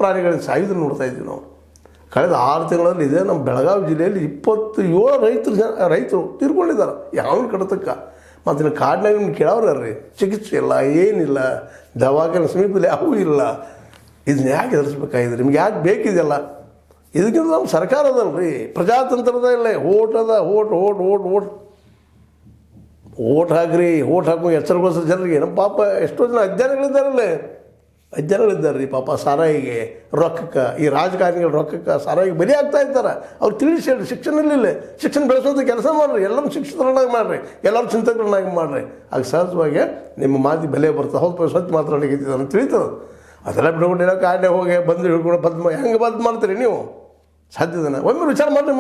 ಪ್ರಾಣಿಗಳಿಗೆ ಸಾಯುವುದನ್ನು ನೋಡ್ತಾ ಇದ್ದೀವಿ ನಾವು. ಕಳೆದ 6 ತಿಂಗಳಲ್ಲಿ ಇದೆ ನಮ್ಮ ಬೆಳಗಾವಿ ಜಿಲ್ಲೆಯಲ್ಲಿ 27 ರೈತರು ತೀರ್ಕೊಂಡಿದ್ದಾರೆ ಯಾವನ ಕಡತಕ್ಕ. ಮತ್ತು ಇನ್ನು ಕಾಡಿನಾಗ ನಿಮ್ಗೆ ಕೇಳೋರ್ರಿ ಚಿಕಿತ್ಸೆ ಇಲ್ಲ, ಏನಿಲ್ಲ, ದವಾಖಾನೆ ಸಮೀಪದಲ್ಲಿ ಯಾವೂ ಇಲ್ಲ. ಇದನ್ನ ಯಾಕೆ ಎದುರಿಸ್ಬೇಕಾಗಿದೆ? ನಿಮ್ಗೆ ಯಾಕೆ ಬೇಕಿದೆಯಲ್ಲ? ಇದಕ್ಕಿಂತ ನಮ್ಮ ಸರ್ಕಾರ ಅದಲ್ರಿ, ಪ್ರಜಾತಂತ್ರದ ಇಲ್ಲೇ ಓಟ್ ಅದ. ಓಟ್ ಹಾಕ್ರಿ, ಓಟ್ ಹಾಕೋ ಎಚ್ಚರಗೊಳಿಸೋ ಜನರಿಗೆ. ನಮ್ಮ ಪಾಪ ಎಷ್ಟೋ ಜನ ಅಜ್ಜನಗಳಿದ್ದಾರೆ ರೀ ಪಾಪ ಸಾರಾಯಿಗೆ, ರೊಕ್ಕಕ್ಕೆ, ಈ ರಾಜಕಾರಣಿಗಳ ರೊಕ್ಕಕ್ಕೆ ಸಾರಾಯಿಗೆ ಬಲಿ ಆಗ್ತಾ ಇದ್ದಾರೆ. ಅವ್ರು ತಿಳಿಸಿ ಹೇಳ್ರಿ, ಶಿಕ್ಷಣ ಶಿಕ್ಷಣ ಬೆಳೆಸೋದು ಕೆಲಸ ಮಾಡಿರಿ, ಎಲ್ಲರೂ ಶಿಕ್ಷಿತರನ್ನಾಗಿ ಮಾಡಿರಿ, ಎಲ್ಲರೂ ಚಿಂತಕರನ್ನಾಗಿ ಮಾಡಿರಿ. ಆಗ ಸಹಜವಾಗಿ ನಿಮ್ಮ ಮಾತಿ ಬೆಲೆ ಬರ್ತದೆ. ಹೌದು ಸ್ವಚ್ಛ ಮಾತಾಡಲಿಕ್ಕೆ ಅಂತ ತಿಳಿತದೆ. ಅದೆಲ್ಲ ಬಿಡ್ಕೊಂಡು ಕಾಡೇ ಹೋಗಿ ಬಂದು ಹಿಡ್ಕೊಂಡು ಹೆಂಗೆ ಬಂದ್ ಮಾಡ್ತೀರಿ ನೀವು? ಸಾಧ್ಯದನ? ಒಮ್ಮೆ ವಿಚಾರ ಮಾಡಿರಿ.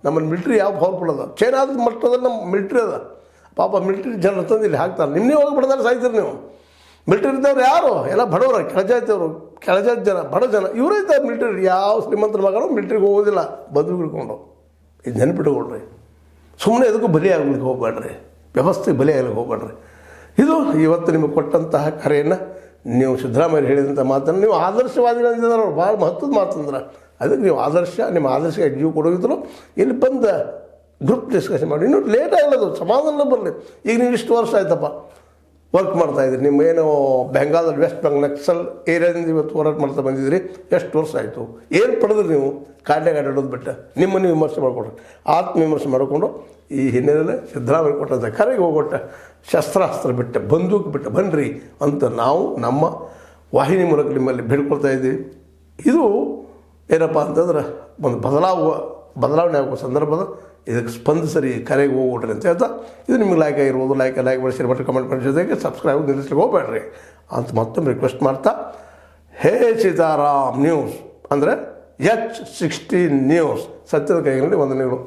ನಮ್ಮಲ್ಲಿ ಮಿಲ್ಟ್ರಿ ಯಾವ ಪವರ್ಫುಲ್ ಅದ? ಚೈನಾದ ಮಟ್ಟದಲ್ಲಿ ನಮ್ಮ ಮಿಲ್ಟ್ರಿ ಅದ. ಪಾಪ ಮಿಲ್ಟ್ರಿ ಜನರು ತಂದು ಇಲ್ಲಿ ಹಾಕ್ತಾರೆ. ನಿಮ್ಮನೇ ಹೋಗಿ ಬಿಡ್ತಾರೆ, ಸಾಯ್ತೀರಿ ನೀವು. ಮಿಲ್ಟ್ರಿ ಇದ್ದವ್ರು ಯಾರು? ಎಲ್ಲ ಬಡವರು, ಕೆಳಜಾತಿ ಜನ, ಬಡ ಜನ ಇವರೇ ಇದ್ದಾರೆ ಮಿಲ್ಟ್ರಿ. ಯಾವ ಶ್ರೀಮಂತರ ಮಗಳು ಮಿಲ್ಟ್ರಿಗೆ ಹೋಗೋದಿಲ್ಲ, ಬದುಕು ಹಿಡ್ಕೊಂಡು. ಇದು ನೆನಪಿಟ್ಕೊಳ್ರಿ. ಸುಮ್ಮನೆ ಎದಕ್ಕೂ ಬಲಿ ಆಗ್ಲಿಕ್ಕೆ ಹೋಗ್ಬೇಡ್ರಿ, ವ್ಯವಸ್ಥೆಗೆ ಬಲಿ ಆಗ್ಲಿಕ್ಕೆ ಹೋಗ್ಬೇಡ್ರಿ. ಇದು ಇವತ್ತು ನಿಮಗೆ ಕೊಟ್ಟಂತಹ ಕರೆಯನ್ನು, ನೀವು ಸಿದ್ದರಾಮಯ್ಯ ಹೇಳಿದಂಥ ಮಾತನ್ನು ನೀವು ಆದರ್ಶವಾದಿಗಳಿದ್ದಾರೆ. ಅವ್ರು ಭಾಳ ಮಹತ್ವದ ಮಾತಂದ್ರೆ ಅದಕ್ಕೆ ನೀವು ನಿಮ್ಮ ಆದರ್ಶಕ್ಕೆ ಜೀವ ಕೊಡೋಗಿದ್ರು ಇಲ್ಲಿ ಬಂದು ಗ್ರೂಪ್ ಡಿಸ್ಕಷನ್ ಮಾಡಿ. ಇನ್ನೂ ಲೇಟ್ ಆಗಿಲ್ಲದು, ಸಮಾಧಾನ ಬರಲಿ. ಈಗ ನೀವು ಇಷ್ಟು ವರ್ಷ ಆಯ್ತಪ್ಪ ವರ್ಕ್ ಮಾಡ್ತಾಯಿದ್ರಿ. ನಿಮ್ಮೇನು ಬೆಂಗಾಲದಲ್ಲಿ ವೆಸ್ಟ್ ಬೆಂಗಾಲ್ ನಕ್ಸಲ್ ಏರಿಯಾದಿಂದ ಇವತ್ತು ಹೋರಾಟ ಮಾಡ್ತಾ ಬಂದಿದ್ರಿ. ಎಷ್ಟು ವರ್ಷ ಆಯಿತು? ಏನು ಪಡೆದ್ರಿ ನೀವು? ಕಾಡ್ನಾಗ ಆಡೋದು ಬಿಟ್ಟು ನಿಮ್ಮನ್ನು ವಿಮರ್ಶೆ ಮಾಡಿಕೊಡ್ರಿ, ಆತ್ಮವಿಮರ್ಶೆ ಮಾಡಿಕೊಂಡು ಈ ಹಿನ್ನೆಲೆಯಲ್ಲಿ ಸಿದ್ದರಾಮಯ್ಯ ಕೊಟ್ಟಂಥ ಕರೆಗೆ ಹೋಗೊಟ್ಟ ಶಸ್ತ್ರಾಸ್ತ್ರ ಬಿಟ್ಟು, ಬಂದೂಕು ಬಿಟ್ಟು ಬನ್ನಿರಿ ಅಂತ ನಾವು ನಮ್ಮ ವಾಹಿನಿ ಮೂಲಕ ನಿಮ್ಮಲ್ಲಿ ಬೇಡ್ಕೊಳ್ತಾ ಇದ್ದೀವಿ. ಇದು ಏನಪ್ಪ ಅಂತಂದ್ರೆ ಒಂದು ಬದಲಾವಣೆ ಆಗುವ ಸಂದರ್ಭದ ಇದಕ್ಕೆ ಸ್ಪಂದಿಸರಿ, ಕರೆಗೆ ಹೋಗ್ಬಿಟ್ರಿ ಅಂತ ಹೇಳ್ತಾ, ಇದು ನಿಮ್ಗೆ ಲೈಕ್ ಆಗಿರ್ಬೋದು. ಲೈಕ್ ಮಾಡಿ, ಶೇರ್ ಮಾಡಿ, ಕಮೆಂಟ್ ಮಾಡಿ, ಜೊತೆಗೆ ಸಬ್ಸ್ಕ್ರೈಬ್ ನಿಲ್ಲಿಸ್ಲಿಕ್ಕೆ ಹೋಗ್ಬೇಡ್ರಿ ಅಂತ ಮತ್ತೊಮ್ಮೆ ರಿಕ್ವೆಸ್ಟ್ ಮಾಡ್ತಾ, ಹೇ ಸೀತಾರಾಮ್ ನ್ಯೂಸ್ ಅಂದರೆ H16 ನ್ಯೂಸ್, ಸತ್ಯದ ಕೈಗಳಲ್ಲಿ ವಂದನೆಗಳು.